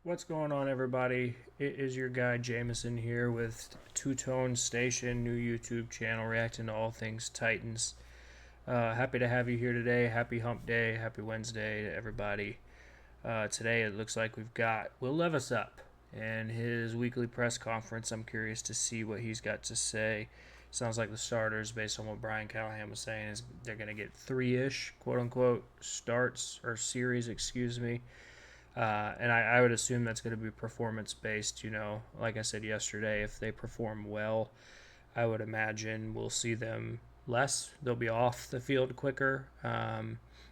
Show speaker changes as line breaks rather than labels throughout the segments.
What's going on, everybody? It is your guy Jameson here with Two Tone Station, new YouTube channel reacting to all things Titans. Happy to have you here today. Happy Hump Day. Happy Wednesday to everybody. Today it looks like we've got Will Levis up and his weekly press conference. I'm curious to see what he's got to say. Sounds like the starters, based on what Brian Callahan was saying, is they're going to get three-ish, quote-unquote, starts or series, excuse me. And I would assume that's going to be performance based. Like I said yesterday, if they perform well, I would imagine we'll see them less. They'll be off the field quicker.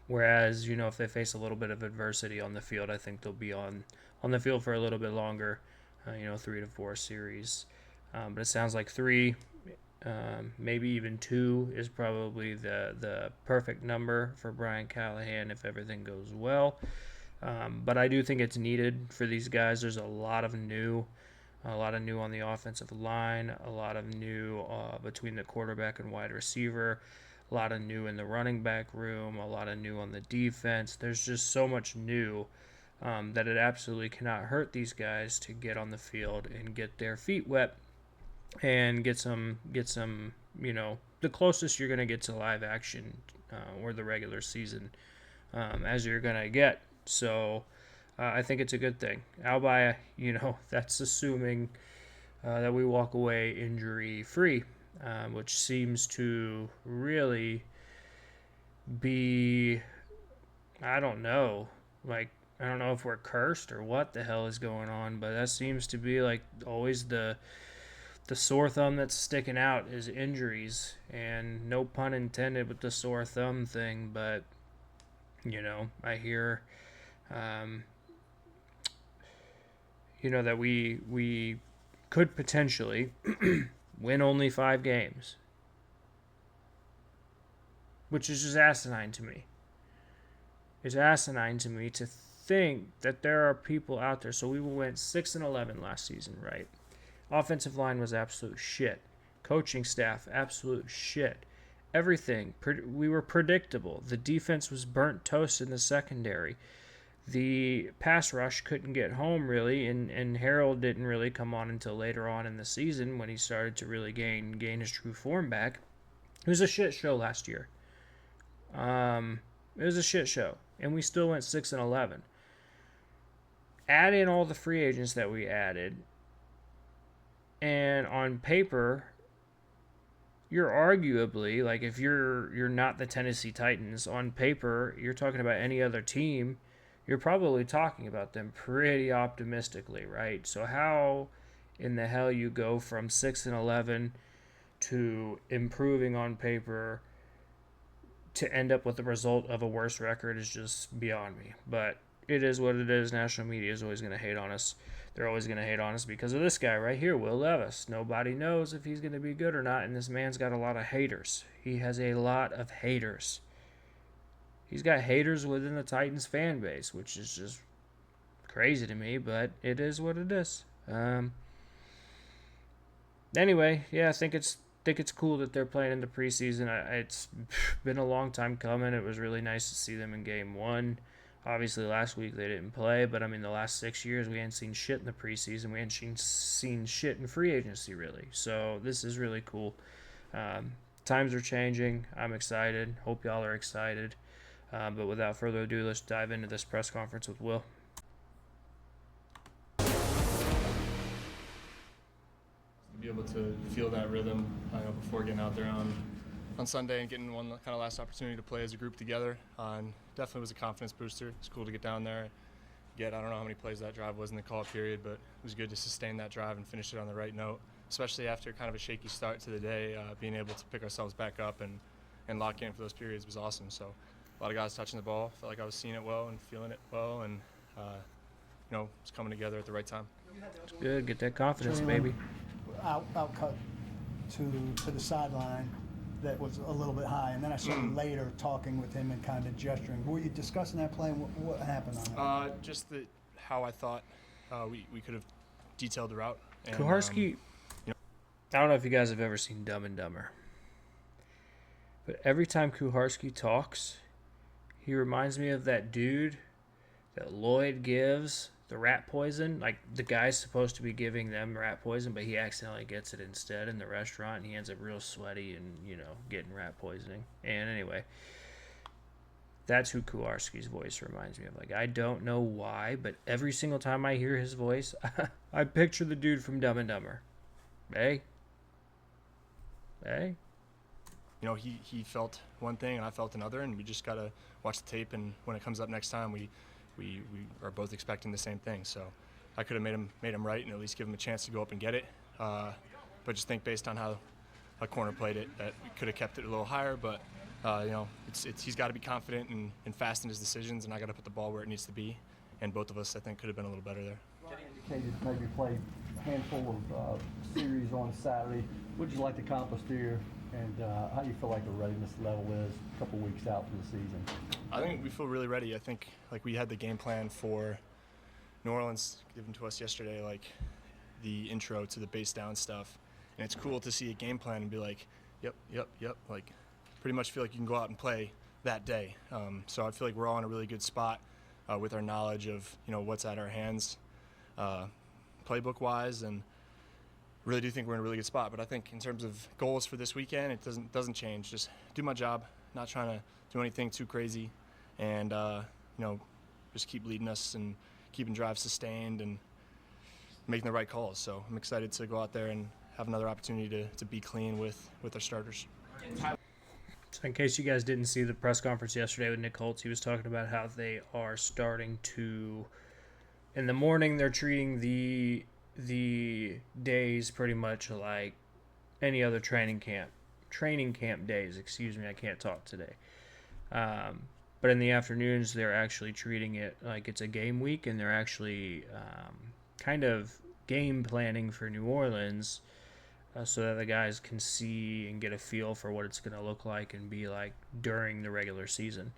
Whereas, if they face a little bit of adversity on the field, I think they'll be on the field for a little bit longer, 3 to 4 series. But it sounds like three, maybe even two is probably the perfect number for Brian Callahan if everything goes well. But I do think it's needed for these guys. There's a lot of new on the offensive line, a lot of new between the quarterback and wide receiver, a lot of new in the running back room, a lot of new on the defense. There's just so much new that it absolutely cannot hurt these guys to get on the field and get their feet wet and get some the closest you're going to get to live action or the regular season as you're going to get. So I think it's a good thing. Albeit, that's assuming that we walk away injury-free, which seems to really be, I don't know, I don't know if we're cursed or what the hell is going on, but that seems to be always the sore thumb that's sticking out is injuries, and no pun intended with the sore thumb thing, but I hear that we could potentially win only 5 games, which is just asinine to me. It's asinine to me to think that there are people out there. So we went 6-11 last season, right? Offensive line was absolute shit. Coaching staff, absolute shit. Everything. We were predictable. The defense was burnt toast in the secondary. The pass rush couldn't get home, really, and Harold didn't really come on until later on in the season when he started to really gain his true form back. It was a shit show last year. It was a shit show, and we still went 6-11. Add in all the free agents that we added, and on paper, you're arguably, if you're not the Tennessee Titans, on paper, you're talking about any other team, you're probably talking about them pretty optimistically, right? So how in the hell you go from 6-11 to improving on paper to end up with the result of a worse record is just beyond me. But it is what it is. National media is always going to hate on us. They're always going to hate on us because of this guy right here, Will Levis. Nobody knows if he's going to be good or not, and this man's got a lot of haters. He has a lot of haters. He's got haters within the Titans fan base, which is just crazy to me, but it is what it is. Anyway, yeah, I think it's cool that they're playing in the preseason. It's been a long time coming. It was really nice to see them in game 1. Obviously, last week they didn't play, but the last 6 years we hadn't seen shit in the preseason. We hadn't seen shit in free agency, really. So this is really cool. Times are changing. I'm excited. Hope y'all are excited. But without further ado, let's dive into this press conference with Will.
To be able to feel that rhythm before getting out there on Sunday and getting one kind of last opportunity to play as a group together, and definitely was a confidence booster. It's cool to get down there, I don't know how many plays that drive was in the call period, but it was good to sustain that drive and finish it on the right note, especially after kind of a shaky start to the day. Being able to pick ourselves back up and lock in for those periods was awesome. So a lot of guys touching the ball. Felt like I was seeing it well and feeling it well, and it's coming together at the right time.
It's good. Get that confidence, baby.
Out cut to the sideline that was a little bit high, and then I saw you later talking with him and kind of gesturing. Were you discussing that play? What happened on it?
Just how I thought we could have detailed the route. And,
Kuharski, I don't know if you guys have ever seen Dumb and Dumber, but every time Kuharski talks, he reminds me of that dude that Lloyd gives the rat poison. Like, the guy's supposed to be giving them rat poison, but he accidentally gets it instead in the restaurant, and he ends up real sweaty and, getting rat poisoning. And anyway, that's who Kularski's voice reminds me of. Like, I don't know why, but every single time I hear his voice, I picture the dude from Dumb and Dumber. Hey?
He felt one thing and I felt another, and we just got to watch the tape, and when it comes up next time, we are both expecting the same thing. So I could have made him right and at least give him a chance to go up and get it. But just think based on how a corner played it, that we could have kept it a little higher. But he's got to be confident and fast in his decisions, and I got to put the ball where it needs to be. And both of us, I think, could have been a little better there.
Indicated maybe play a handful of series on Saturday. What would you like to accomplish here, and how do you feel like the readiness level is a couple weeks out from the season?
I think we feel really ready. I think we had the game plan for New Orleans given to us yesterday, like the intro to the base down stuff, and it's cool to see a game plan and be like, yep, like pretty much feel like you can go out and play that day. So I feel like we're all in a really good spot with our knowledge of what's at our hands, playbook wise, and really do think we're in a really good spot. But I think in terms of goals for this weekend, it doesn't change. Just do my job, not trying to do anything too crazy, and just keep leading us and keeping drives sustained and making the right calls. So I'm excited to go out there and have another opportunity to be clean with our starters.
So in case you guys didn't see the press conference yesterday with Nick Holtz, he was talking about how they are starting to, in the morning, they're treating the days pretty much like any other training camp days. Excuse me, I can't talk today. But in the afternoons, they're actually treating it like it's a game week, and they're actually kind of game planning for New Orleans so that the guys can see and get a feel for what it's going to look like and be like during the regular season,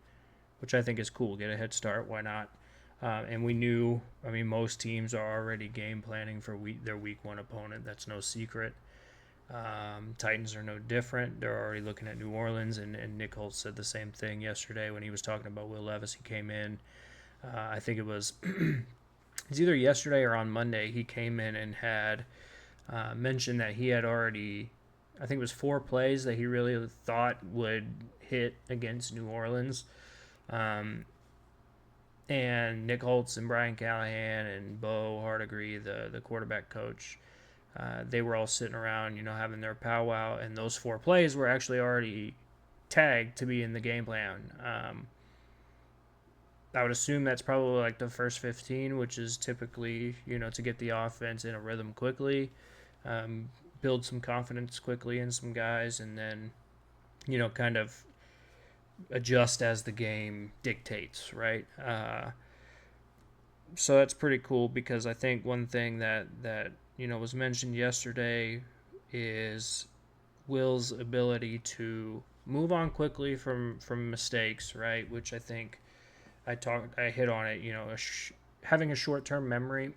which I think is cool. Get a head start. Why not? And we knew, most teams are already game planning for their week one opponent. That's no secret. Titans are no different. They're already looking at New Orleans, and Nick Holtz said the same thing yesterday when he was talking about Will Levis. He came in, I think it was it's either yesterday or on Monday, he came in and had mentioned that he had already, I think it was 4 plays that he really thought would hit against New Orleans. And Nick Holtz and Brian Callahan and Bo Hardigree, the quarterback coach, they were all sitting around, having their powwow, and those 4 plays were actually already tagged to be in the game plan. I would assume that's probably like the first 15, which is typically, to get the offense in a rhythm quickly, build some confidence quickly in some guys, and then, kind of adjust as the game dictates, right? So that's pretty cool, because I think one thing that was mentioned yesterday is Will's ability to move on quickly from mistakes, right? Which I think I hit on it. Having a short-term memory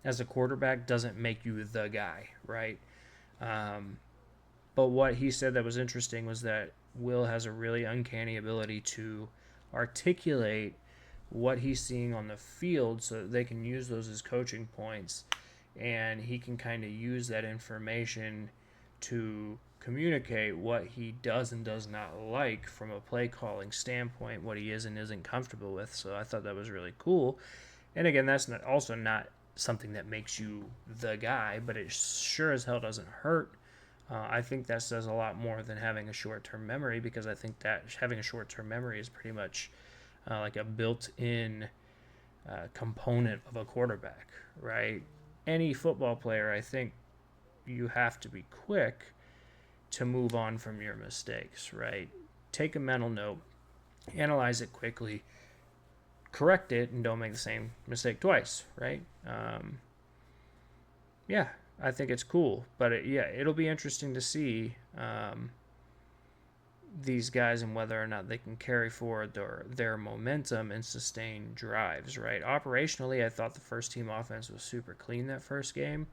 as a quarterback doesn't make you the guy, right? But what he said that was interesting was that Will has a really uncanny ability to articulate what he's seeing on the field so that they can use those as coaching points, and he can kind of use that information to communicate what he does and does not like from a play calling standpoint, what he is and isn't comfortable with. So I thought that was really cool. And again, that's not something that makes you the guy, but it sure as hell doesn't hurt. I think that says a lot more than having a short-term memory, because I think that having a short-term memory is pretty much like a built-in component of a quarterback, right? Any football player, I think you have to be quick to move on from your mistakes, right? Take a mental note, analyze it quickly, correct it, and don't make the same mistake twice, right? Yeah, I think it's cool. But it'll be interesting to see these guys and whether or not they can carry forward their momentum and sustain drives, right? Operationally, I thought the first team offense was super clean that first game.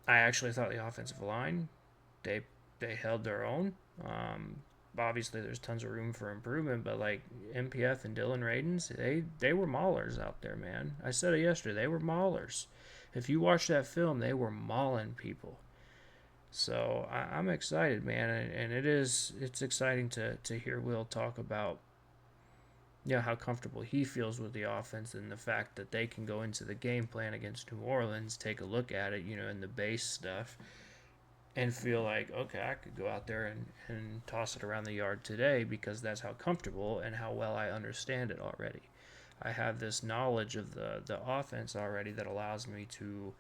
I actually thought the offensive line, they held their own. obviously there's tons of room for improvement, but like MPF and Dylan Radens, they were maulers out there, man. I said it yesterday, they were maulers. If you watch that film, they were mauling people. So I'm excited, man, and it's exciting to hear Will talk about how comfortable he feels with the offense and the fact that they can go into the game plan against New Orleans, take a look at it, in the base stuff, and feel like, okay, I could go out there and toss it around the yard today because that's how comfortable and how well I understand it already. I have this knowledge of the offense already that allows me to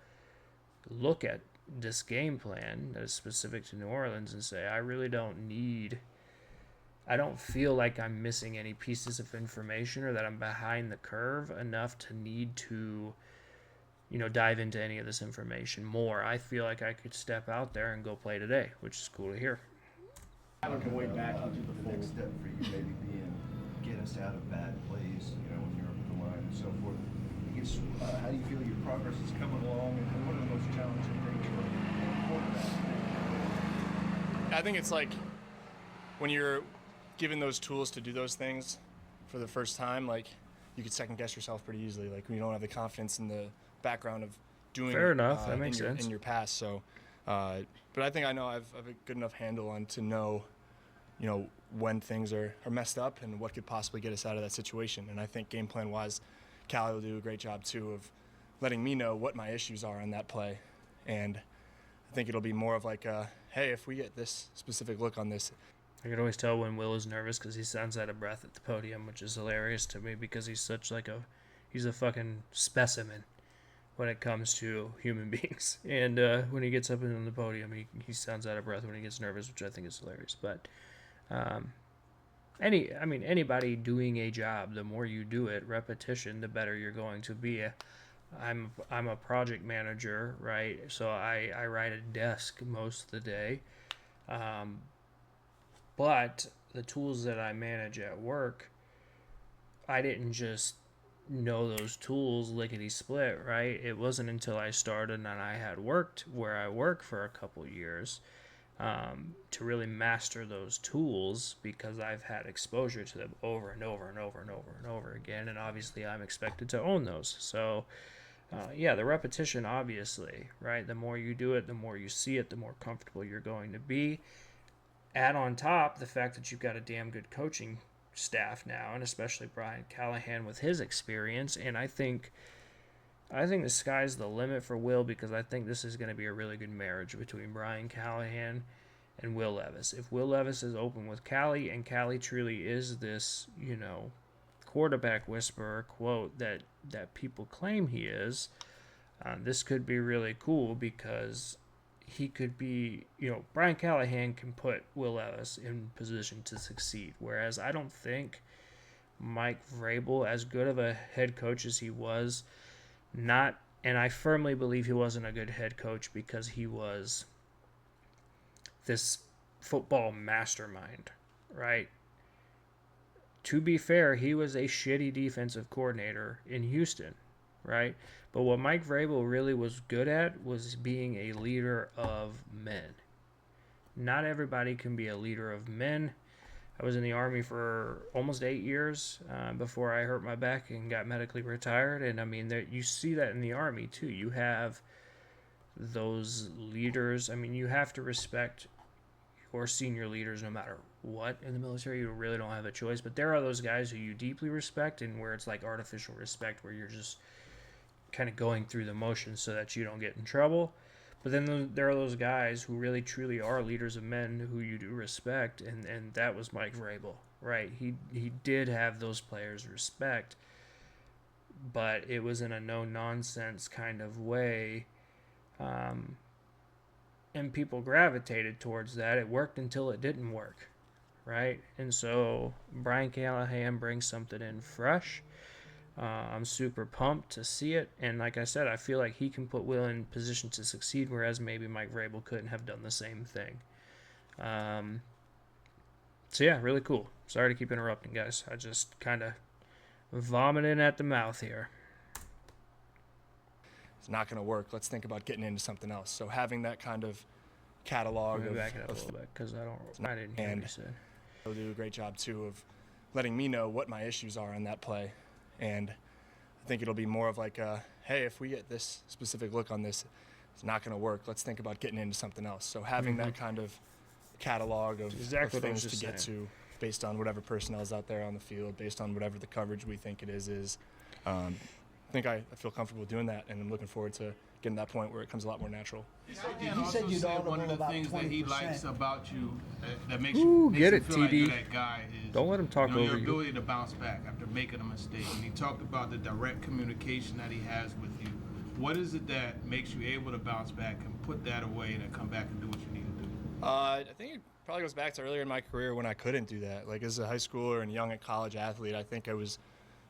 look at this game plan that is specific to New Orleans and say, I don't feel like I'm missing any pieces of information or that I'm behind the curve enough to need to, dive into any of this information more. I feel like I could step out there and go play today, which is cool to hear.
Working way back into
the next step for you maybe being get us out of bad plays, when you're up the line and so forth. I guess, how do you feel your progress is coming along, and what are the most challenging things for a quarterback?
I think it's like when you're given those tools to do those things for the first time, like you could second guess yourself pretty easily. Like when you don't have the confidence in the background of doing
Fair enough, that makes sense.
In your past. So, but I think I know I've a good enough handle on to know, when things are messed up and what could possibly get us out of that situation. And I think game plan wise, Callie will do a great job too of letting me know what my issues are on that play. And I think it'll be more of like, hey, if we get this specific look on this.
I can always tell when Will is nervous because he sounds out of breath at the podium, which is hilarious to me because he's such he's a fucking specimen when it comes to human beings. And when he gets up on the podium, he sounds out of breath when he gets nervous, which I think is hilarious. But anybody doing a job, the more you do it, repetition, the better you're going to be. I'm a project manager, right? So I ride a desk most of the day. But the tools that I manage at work, I didn't just know those tools lickety split, right? It wasn't until I started and I had worked where I work for a couple years to really master those tools because I've had exposure to them over and over and over and over and over again, and obviously I'm expected to own those. So the repetition, obviously, right? The more you do it, the more you see it, the more comfortable you're going to be. Add on top the fact that you've got a damn good coaching staff now, and especially Brian Callahan with his experience. And I think the sky's the limit for Will because I think this is going to be a really good marriage between Brian Callahan and Will Levis. If Will Levis is open with Callie and Callie truly is this, quarterback whisperer quote that people claim he is, this could be really cool because he could be, Brian Callahan can put Will Levis in position to succeed. Whereas I don't think Mike Vrabel, as good of a head coach as he was, and I firmly believe he wasn't a good head coach because he was this football mastermind, right? To be fair, he was a shitty defensive coordinator in Houston, right? But what Mike Vrabel really was good at was being a leader of men. Not everybody can be a leader of men. I was in the Army for almost 8 years before I hurt my back and got medically retired. And, you see that in the Army, too. You have those leaders. You have to respect your senior leaders no matter what in the military. You really don't have a choice. But there are those guys who you deeply respect and where it's like artificial respect where you're just kind of going through the motions so that you don't get in trouble. But then there are those guys who really truly are leaders of men who you do respect, and that was Mike Vrabel, right? He did have those players respect, but it was in a no-nonsense kind of way, and people gravitated towards that. It worked until it didn't work, right? And so Brian Callahan brings something in fresh. I'm super pumped to see it, and like I said, I feel like he can put Will in position to succeed, whereas maybe Mike Vrabel couldn't have done the same thing. Really cool. Sorry to keep interrupting, guys. I just kind of vomiting at the mouth here.
It's not going to work. Let's think about getting into something else. So having that kind of catalog
Let me back it up a little bit because I didn't hear what you said.
He'll do a great job too of letting me know what my issues are on that play, and I think it'll be more of like, hey, if we get this specific look on this, it's not going to work. Let's think about getting into something else. So having that kind of catalog of,
Exactly
of
what I was
things to
just
get
saying.
to based on whatever personnel is out there on the field, based on whatever the coverage we think it is. I think I feel comfortable doing that, and I'm looking forward to getting to that point where it comes a lot more natural.
He said you'd audible
one of the
about
things that he
20%.
likes about you that makes
Ooh,
you makes
get
him
it,
feel like
TD.
you're that guy is
Don't let him talk
your
over you.
ability to bounce back after making a mistake. And he talked about the direct communication that he has with you. What is it that makes you able to bounce back and put that away and then come back and do what you need to do?
I think it probably goes back to earlier in my career when I couldn't do that. Like as a high schooler and young college athlete, I think it was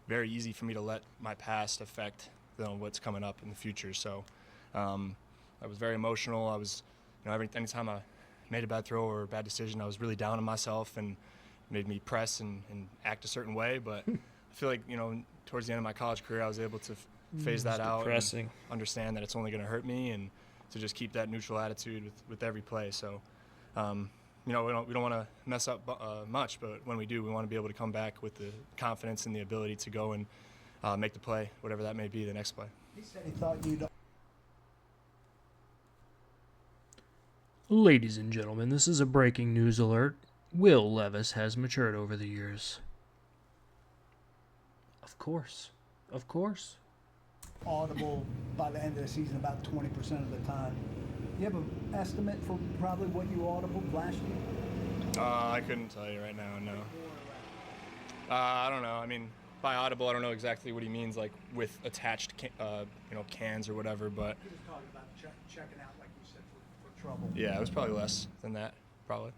very easy for me to let my past affect what's coming up in the future. So I was very emotional. I was, anytime I made a bad throw or a bad decision, I was really down on myself and made me press and act a certain way. But I feel like, towards the end of my college career, I was able to phase that out
depressing.
and understand that it's only going to hurt me and to just keep that neutral attitude with every play. So, we don't want to mess up much, but when we do, we want to be able to come back with the confidence and the ability to go and make the play, whatever that may be, the next play.
He said he thought you'd.
Ladies and gentlemen, this is a breaking news alert. Will Levis has matured over the years. Of course. Of course.
Audible by the end of the season about 20% of the time. You have an estimate for probably what you audibled last year?
I couldn't tell you right now, no. I don't know. I mean, by audible, I don't know exactly what he means, like with attached, cans or whatever, but
He was talking about checking out, like you said, for trouble.
yeah, it was probably less than that, probably.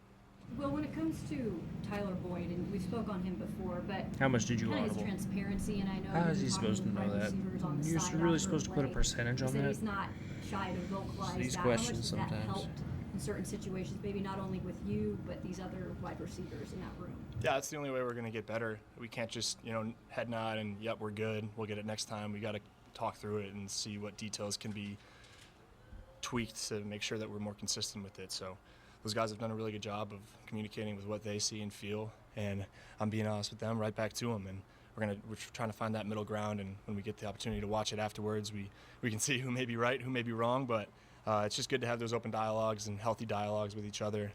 Well, when it comes to Tyler Boyd, and we spoke on him before, but
How much did you
kind of his
audible?
transparency, and I know
How
you've
is he
been
supposed to
talking
know
with
that?
wide receivers on the
You're
side
really
after
supposed to put a
play.
percentage
He
on
said
that?
He's not shy to vocalize
These
that.
questions
How much has that
sometimes.
helped in certain situations, maybe not only with you, but these other wide receivers in that room?
Yeah, that's the only way we're going to get better. We can't just, head nod and, yep, we're good, we'll get it next time. We got to talk through it and see what details can be tweaked to make sure that we're more consistent with it. So those guys have done a really good job of communicating with what they see and feel, and I'm being honest with them, right back to them. And we're trying to find that middle ground, and when we get the opportunity to watch it afterwards, we can see who may be right, who may be wrong, but it's just good to have those open dialogues and healthy dialogues with each other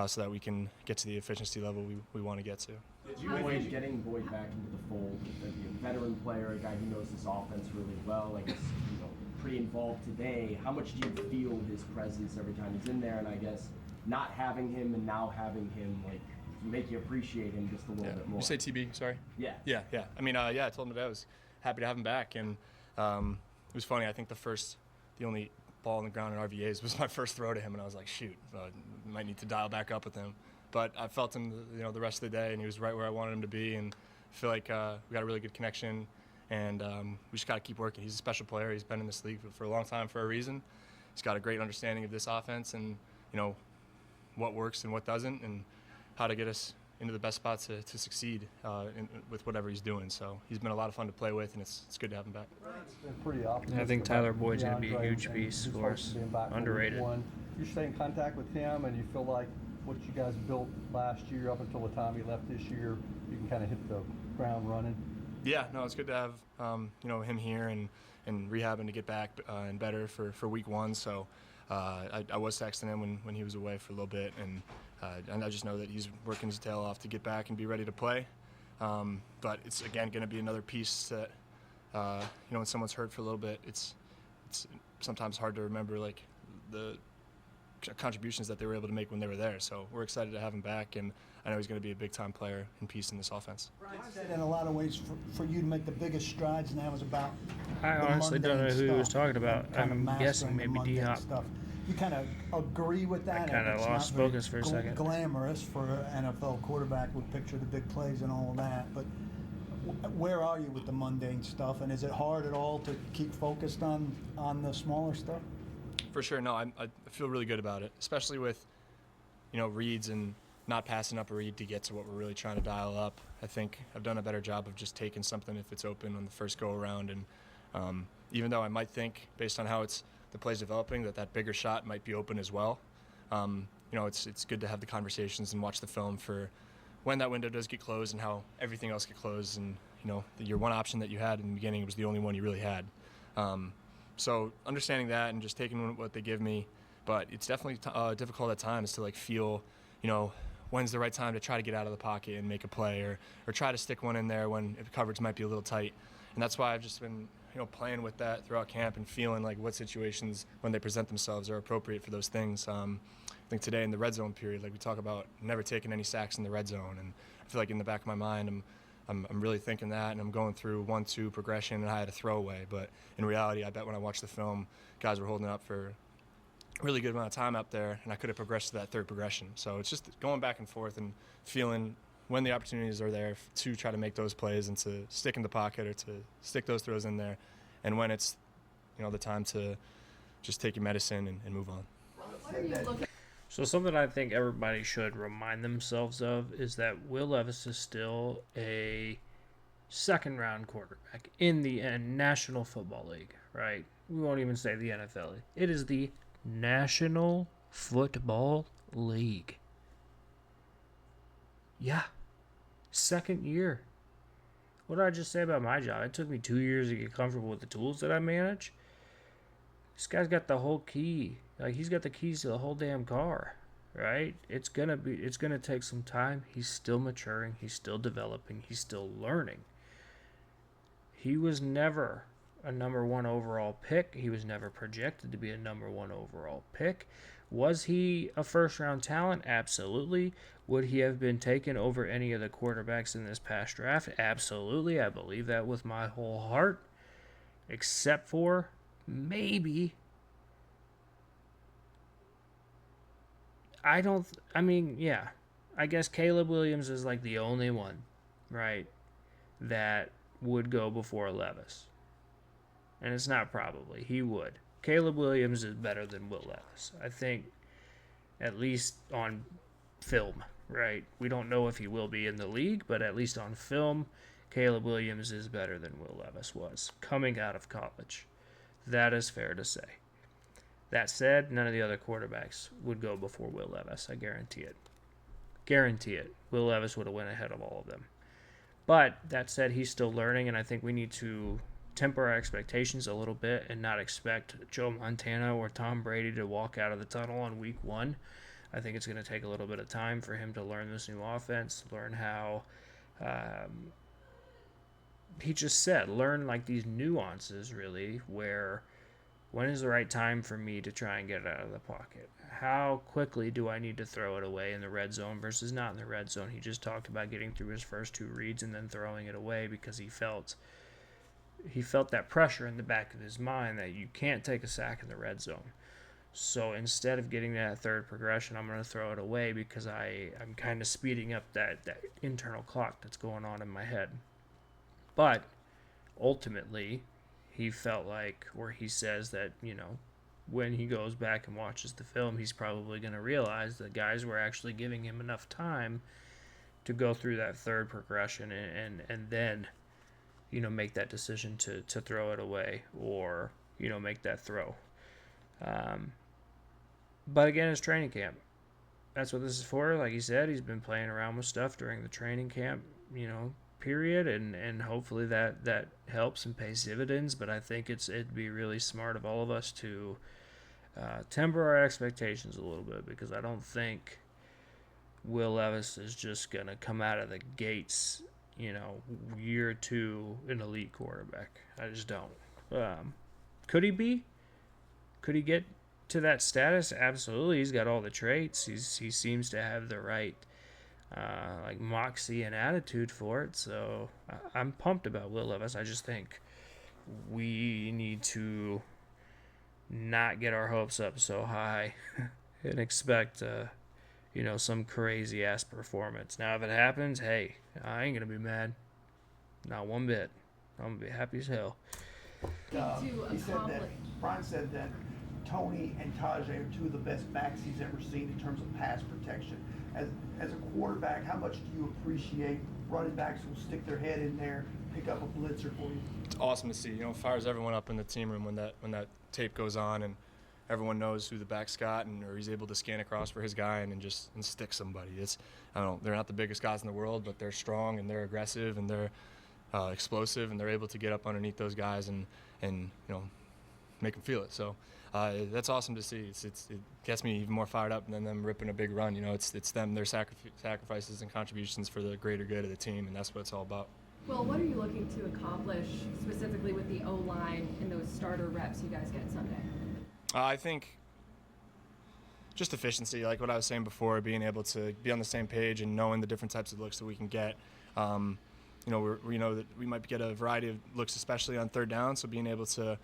so that we can get to the efficiency level we want to get to.
Did you enjoy getting Boyd back into the fold? Like a veteran player, a guy who knows this offense really well, I guess, pretty involved today. How much do you feel his presence every time he's in there? And I guess not having him and now having him, make you appreciate him just a little bit more.
You say TB, sorry?
Yeah.
Yeah. I mean, I told him that I was happy to have him back, and it was funny. I think the only ball on the ground in RVAs was my first throw to him, and I was like, shoot, might need to dial back up with him. But I felt him, the rest of the day, and he was right where I wanted him to be, and I feel like we got a really good connection, and we just got to keep working. He's a special player. He's been in this league for a long time for a reason. He's got a great understanding of this offense and, what works and what doesn't, and how to get us into the best spots to succeed with whatever he's doing. So he's been a lot of fun to play with, and it's good to have him back.
Been pretty optimistic.
I think Tyler
about
Boyd's gonna be a
DeAndre
huge
and
piece
his
for
hopes
us.
of being back for week
Underrated.
one. You stay in contact with him, and you feel like what you guys built last year up until the time he left this year, you can kind of hit the ground running.
Yeah, no, it's good to have him here and rehabbing to get back and better for week one. So I was texting him when he was away for a little bit, and I just know that he's working his tail off to get back and be ready to play. But it's again going to be another piece that when someone's hurt for a little bit, it's sometimes hard to remember like the contributions that they were able to make when they were there. So we're excited to have him back, and I know he's going to be a big time player and piece in this offense.
Brian said in a lot of ways for you to make the biggest strides now is about
I
the
honestly don't know
mundane
who he was
stuff,
talking about.
kind of
I'm
mastering
guessing
the
maybe
mundane
D-Hop.
stuff. You kind of agree with that?
kinda
It's
lost
not very
focus for a second.
Glamorous for an NFL quarterback would picture the big plays and all of that, but where are you with the mundane stuff, and is it hard at all to keep focused on the smaller stuff?
For sure, no, I feel really good about it, especially with reads and not passing up a read to get to what we're really trying to dial up. I think I've done a better job of just taking something if it's open on the first go around, and even though I might think based on how the play's developing that bigger shot might be open as well, it's good to have the conversations and watch the film for when that window does get closed and how everything else get closed, and your one option that you had in the beginning was the only one you really had. So understanding that and just taking what they give me, but it's definitely difficult at times to feel, when's the right time to try to get out of the pocket and make a play, or try to stick one in there when coverage might be a little tight. And that's why I've just been playing with that throughout camp and feeling like what situations when they present themselves are appropriate for those things. I think today in the red zone period, we talk about never taking any sacks in the red zone, and I feel like in the back of my mind I'm really thinking that, and I'm going through 1-2 progression, and I had a throwaway. But in reality, I bet when I watched the film, guys were holding up for a really good amount of time up there, and I could have progressed to that third progression. So it's just going back and forth and feeling when the opportunities are there to try to make those plays and to stick in the pocket or to stick those throws in there, and when it's the time to just take your medicine and move on.
What are you looking?
So something I think everybody should remind themselves of is that Will Levis is still a second-round quarterback in the National Football League, right? We won't even say the NFL. It is the National Football League. Yeah. Second year. What did I just say about my job? It took me 2 years to get comfortable with the tools that I manage. This guy's got the whole key. He's got the keys to the whole damn car, right? It's gonna take some time. He's still maturing. He's still developing. He's still learning. He was never a number 1 overall pick. He was never projected to be a number 1 overall pick. Was he a first-round talent? Absolutely. Would he have been taken over any of the quarterbacks in this past draft? Absolutely. I believe that with my whole heart. Except for maybe. I guess Caleb Williams is the only one, right, that would go before Levis. And it's not probably. He would. Caleb Williams is better than Will Levis. I think, at least on film, right? We don't know if he will be in the league, but at least on film, Caleb Williams is better than Will Levis was coming out of college. That is fair to say. That said, none of the other quarterbacks would go before Will Levis. I guarantee it. Guarantee it. Will Levis would have went ahead of all of them. But that said, he's still learning, and I think we need to temper our expectations a little bit and not expect Joe Montana or Tom Brady to walk out of the tunnel on week 1. I think it's going to take a little bit of time for him to learn this new offense, learn how he just said, learn these nuances really, where when is the right time for me to try and get it out of the pocket? How quickly do I need to throw it away in the red zone versus not in the red zone? He just talked about getting through his first 2 reads and then throwing it away because he felt that pressure in the back of his mind that you can't take a sack in the red zone. So instead of getting that third progression, I'm going to throw it away because I'm kind of speeding up that internal clock that's going on in my head. But ultimately, he felt or he says that, when he goes back and watches the film, he's probably going to realize that guys were actually giving him enough time to go through that third progression and then, make that decision to throw it away or, make that throw. But again, it's training camp. That's what this is for. Like he said, he's been playing around with stuff during the training camp, period, and hopefully that helps and pays dividends. But I think it'd be really smart of all of us to temper our expectations a little bit, because I don't think Will Levis is just going to come out of the gates, year 2 an elite quarterback. I just don't. Could he be? Could he get to that status? Absolutely. He's got all the traits. He seems to have the right moxie and attitude for it. So I'm pumped about Will Levis. I just think we need to not get our hopes up so high and expect some crazy ass performance. Now, if it happens, hey, I ain't gonna be mad, not one bit. I'm gonna be happy as hell.
He said that Brian said that Tony and Tajay are 2 of the best backs he's ever seen in terms of pass protection. As a quarterback, how much do you appreciate running backs who will stick their head in there, pick up a blitzer for you?
It's awesome to see. It fires everyone up in the team room when that tape goes on, and everyone knows who the back's got, or he's able to scan across for his guy and stick somebody. I don't know, they're not the biggest guys in the world, but they're strong and they're aggressive and they're explosive, and they're able to get up underneath those guys and make them feel it. So that's awesome to see. It gets me even more fired up than them ripping a big run. It's them, their sacrifices and contributions for the greater good of the team, and that's what it's all about.
Well, what are you looking to accomplish specifically with the O-line and those starter reps you guys get Sunday?
I think just efficiency, like what I was saying before, being able to be on the same page and knowing the different types of looks that we can get. We know that we might get a variety of looks, especially on third down, so being able to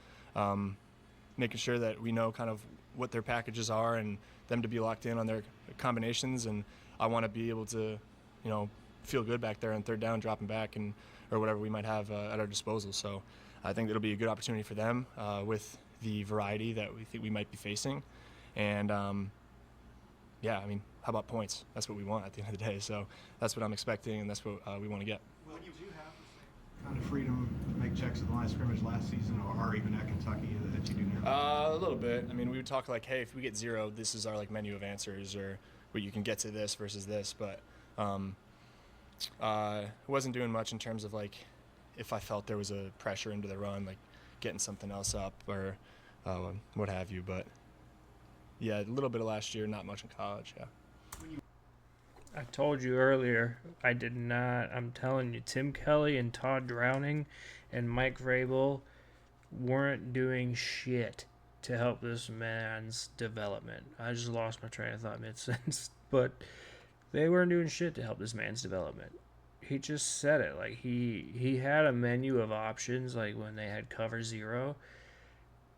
making sure that we know kind of what their packages are and them to be locked in on their combinations. And I want to be able to, feel good back there on third down, dropping back or whatever we might have at our disposal. So I think it'll be a good opportunity for them with the variety that we think we might be facing. And how about points? That's what we want at the end of the day. So that's what I'm expecting, and that's what we want to get.
Did you have the same kind of freedom to make checks at the line of scrimmage last season, or even at Kentucky, that you do now?
A little bit. We would talk like, hey, if we get 0, this is our menu of answers, or where you can get to this versus this. But wasn't doing much in terms of if I felt there was a pressure into the run, getting something else up or what have you. But yeah, a little bit of last year, not much in college. Yeah.
I told you earlier, I did not. I'm telling you, Tim Kelly and Todd Drowning and Mike Vrabel weren't doing shit to help this man's development. I just lost my train of thought mid-sentence. But they weren't doing shit to help this man's development. He just said it. He had a menu of options, when they had cover 0.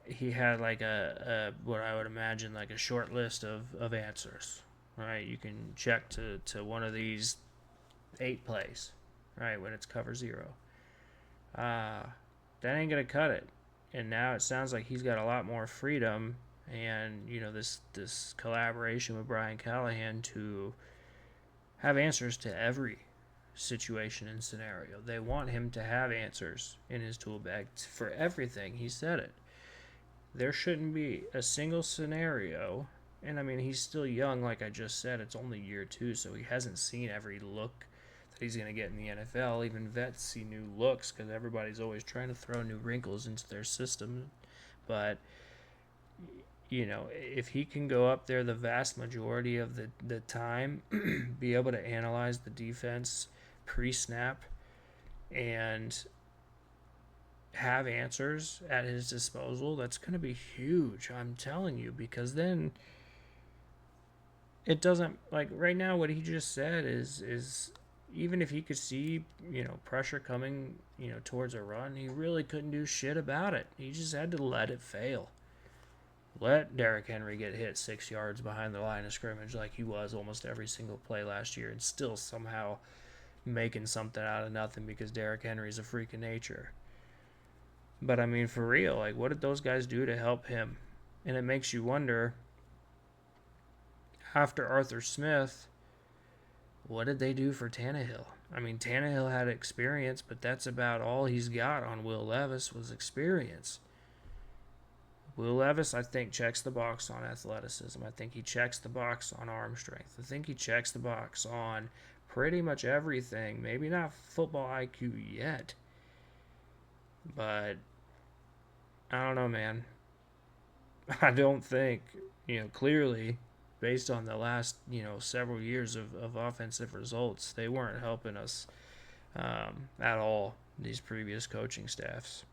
He had a what I would imagine a short list of answers. Right, you can check to one of these 8 plays, right, when it's cover 0. That ain't gonna cut it. And now it sounds like he's got a lot more freedom, and this collaboration with Brian Callahan to have answers to every situation and scenario. They want him to have answers in his tool bag for everything. He said it. There shouldn't be a single scenario. And he's still young, like I just said. It's only year 2, so he hasn't seen every look that he's going to get in the NFL. Even vets see new looks because everybody's always trying to throw new wrinkles into their system. But, if he can go up there the vast majority of the time, be able to analyze the defense pre-snap and have answers at his disposal, that's going to be huge, I'm telling you, because then it doesn't, right now what he just said is even if he could see, pressure coming, towards a run, he really couldn't do shit about it. He just had to let it fail. Let Derrick Henry get hit 6 yards behind the line of scrimmage like he was almost every single play last year, and still somehow making something out of nothing because Derrick Henry's a freak of nature. But for real, what did those guys do to help him? And it makes you wonder, after Arthur Smith, what did they do for Tannehill? Tannehill had experience, but that's about all he's got on Will Levis was experience. Will Levis, I think, checks the box on athleticism. I think he checks the box on arm strength. I think he checks the box on pretty much everything. Maybe not football IQ yet. But I don't know, man. I don't think, clearly, based on the last, several years of offensive results, they weren't helping us at all, these previous coaching staffs.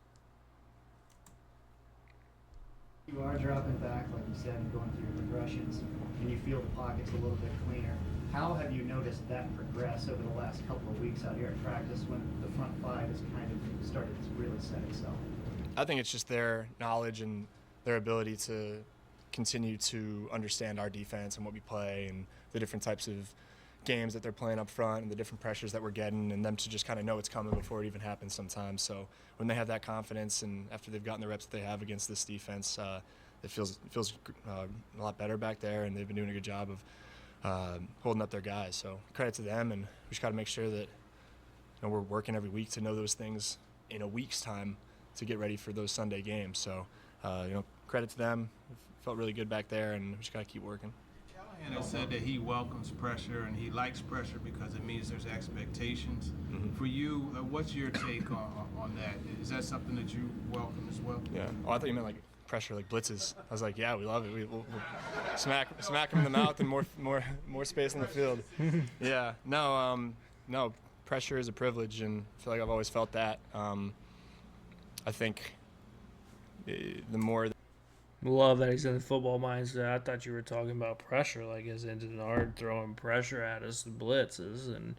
You are dropping back, like you said, and going through your progressions, and you feel the pockets a little bit cleaner. How have you noticed that progress over the last couple of weeks out here at practice when the front 5 has kind of started to really set itself?
I think it's just their knowledge and their ability to continue to understand our defense and what we play and the different types of games that they're playing up front and the different pressures that we're getting, and them to just kind of know it's coming before it even happens sometimes. So when they have that confidence, and after they've gotten the reps that they have against this defense, it feels a lot better back there, and they've been doing a good job of holding up their guys. So credit to them, and we just got to make sure that we're working every week to know those things in a week's time to get ready for those Sunday games. So credit to them. Felt really good back there, and we just got to keep working.
Callahan has said that he welcomes pressure and he likes pressure because it means there's expectations.
Mm-hmm.
For you, what's your take on that? Is that something that you welcome as well?
Yeah. Oh, I thought you meant like pressure, like blitzes. I was like, yeah, we love it. We'll smack him in the mouth and more space on the field. Yeah. No. Pressure is a privilege, and I feel like I've always felt that. I think the more.
Love that he's in the football mindset. I thought you were talking about pressure, like as in Denard throwing pressure at us, blitzes, and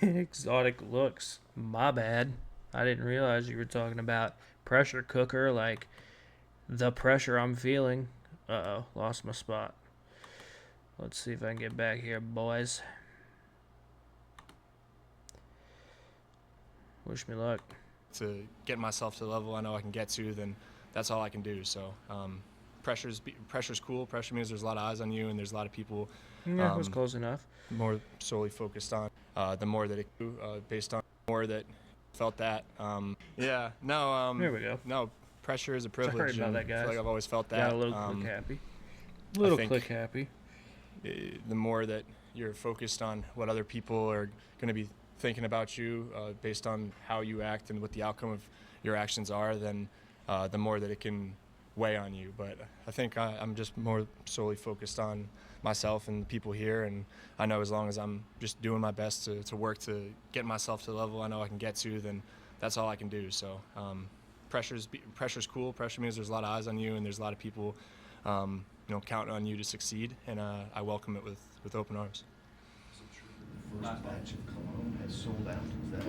exotic looks. My bad. I didn't realize you were talking about pressure cooker, like the pressure I'm feeling. Uh-oh, lost my spot. Let's see if I can get back here, boys. Wish me luck.
To get myself to the level I know I can get to, then that's all I can do. So pressure's cool. Pressure means there's a lot of eyes on you, and there's a lot of people.
Yeah, it was close enough.
More solely focused on the more that it based on more that felt that. Yeah. No.
There we go.
No, pressure is a privilege.
Sorry about that, guys.
I feel like I've always felt that.
Got a little click happy.
The more that you're focused on what other people are going to be thinking about you based on how you act and what the outcome of your actions are, then the more that it can weigh on you. But I think I'm just more solely focused on myself and the people here, and I know as long as I'm just doing my best to work to get myself to the level I know I can get to, then that's all I can do. So pressure's cool. Pressure means there's a lot of eyes on you, and there's a lot of people counting on you to succeed, and I welcome it with open arms.
First batch of cologne has sold out.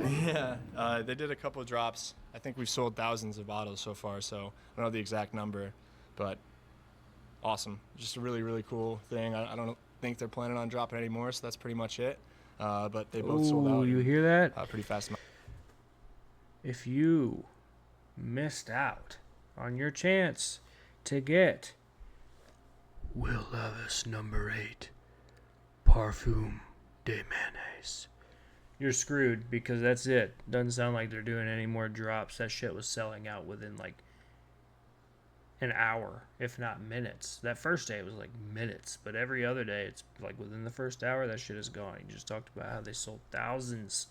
Is that
Yeah, they did a couple of drops. I think we've sold thousands of bottles so far, so I don't know the exact number, but awesome. Just a really, really cool thing. I don't think they're planning on dropping any more, so that's pretty much it. But they both sold out.
You hear that?
Pretty fast.
If you missed out on your chance to get Will Levis #8 Parfum de Mayonnaise, you're screwed, because that's it. Doesn't sound like they're doing any more drops. That shit was selling out within like an hour, if not minutes. That first day it was like minutes, but every other day it's like within the first hour that shit is gone. You just talked about how they sold thousands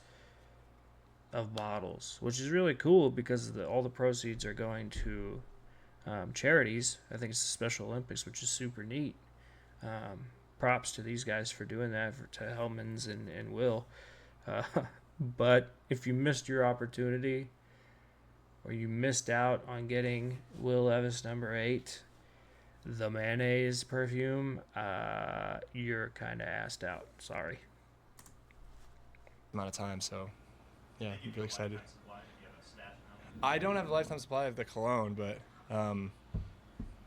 of bottles, which is really cool because all the proceeds are going to charities. I think it's the Special Olympics, which is super neat. Props to these guys for doing that, to Hellmans and Will. But if you missed your opportunity, or you missed out on getting Will Levis #8, the mayonnaise perfume, you're kind of assed out. Sorry.
Amount of time, so yeah, I'm really excited. I don't have a lifetime supply of the cologne, but I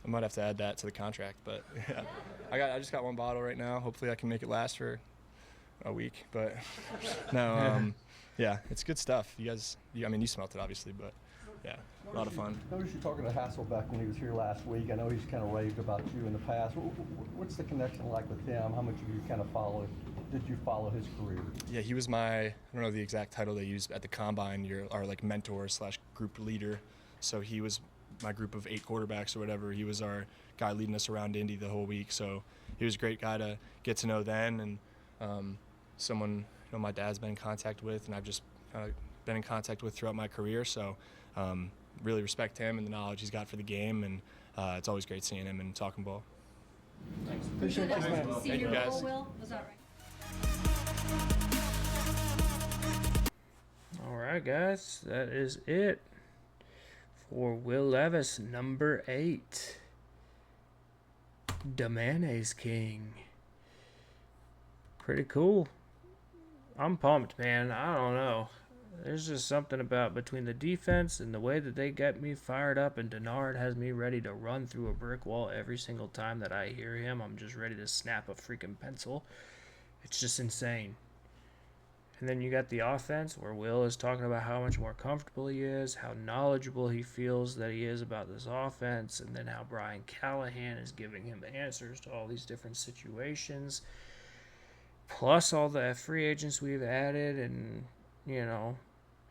might have to add that to the contract. But yeah, I just got one bottle right now. Hopefully I can make it last for a week. But no, yeah, it's good stuff. You guys, I mean, you smelt it obviously, but yeah, a lot of fun.
I noticed you talking to Hasselbeck when he was here last week. I know he's kind of raved about you in the past. What's the connection like with him? How much of you kind of did you follow his career?
Yeah, he was I don't know the exact title they used at the combine, our like mentor / group leader. So he was my group of 8 quarterbacks or whatever. He was our guy leading us around Indy the whole week. So he was a great guy to get to know then, and someone my dad's been in contact with, and I've just kind of been in contact with throughout my career. So really respect him and the knowledge he's got for the game, and it's always great seeing him and talking ball.
Thanks.
Appreciate it, man.
Thank you, guys.
Will, was that right?
All right, guys, that is it for Will Levis #8, the Mayonnaise King. Pretty cool. I'm pumped, man. I don't know. There's just something about between the defense and the way that they get me fired up, and Denard has me ready to run through a brick wall every single time that I hear him. I'm just ready to snap a freaking pencil. It's just insane. And then you got the offense where Will is talking about how much more comfortable he is, how knowledgeable he feels that he is about this offense, and then how Brian Callahan is giving him answers to all these different situations. Plus all the free agents we've added, and,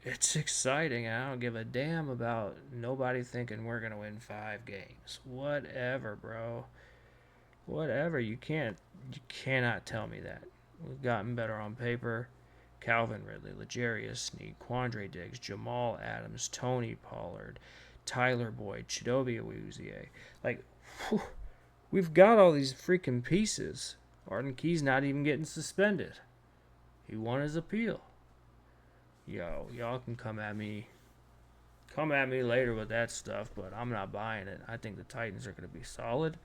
it's exciting. I don't give a damn about nobody thinking we're going to win 5 games. Whatever, bro. Whatever. You cannot tell me that. We've gotten better on paper. Calvin Ridley, L'Jarius Sneed, Quandre Diggs, Jamal Adams, Tony Pollard, Tyler Boyd, Chidobe Awuzie. Like, whew, we've got all these freaking pieces. Arden Key's not even getting suspended. He won his appeal. Y'all can come at me later with that stuff, but I'm not buying it. I think the Titans are going to be solid.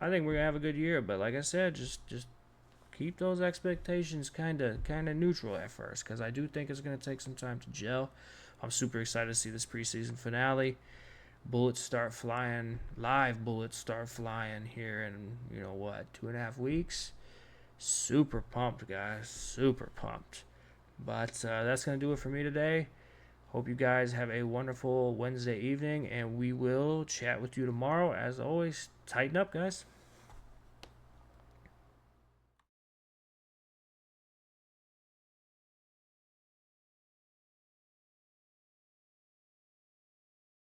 I think we're going to have a good year, but like I said, just keep those expectations kind of neutral at first, because I do think it's going to take some time to gel. I'm super excited to see this preseason finale. Bullets start flying, live bullets start flying here in, 2.5 weeks. Super pumped, guys. Super pumped. But that's going to do it for me today. Hope you guys have a wonderful Wednesday evening, and we will chat with you tomorrow. As always, tighten up, guys.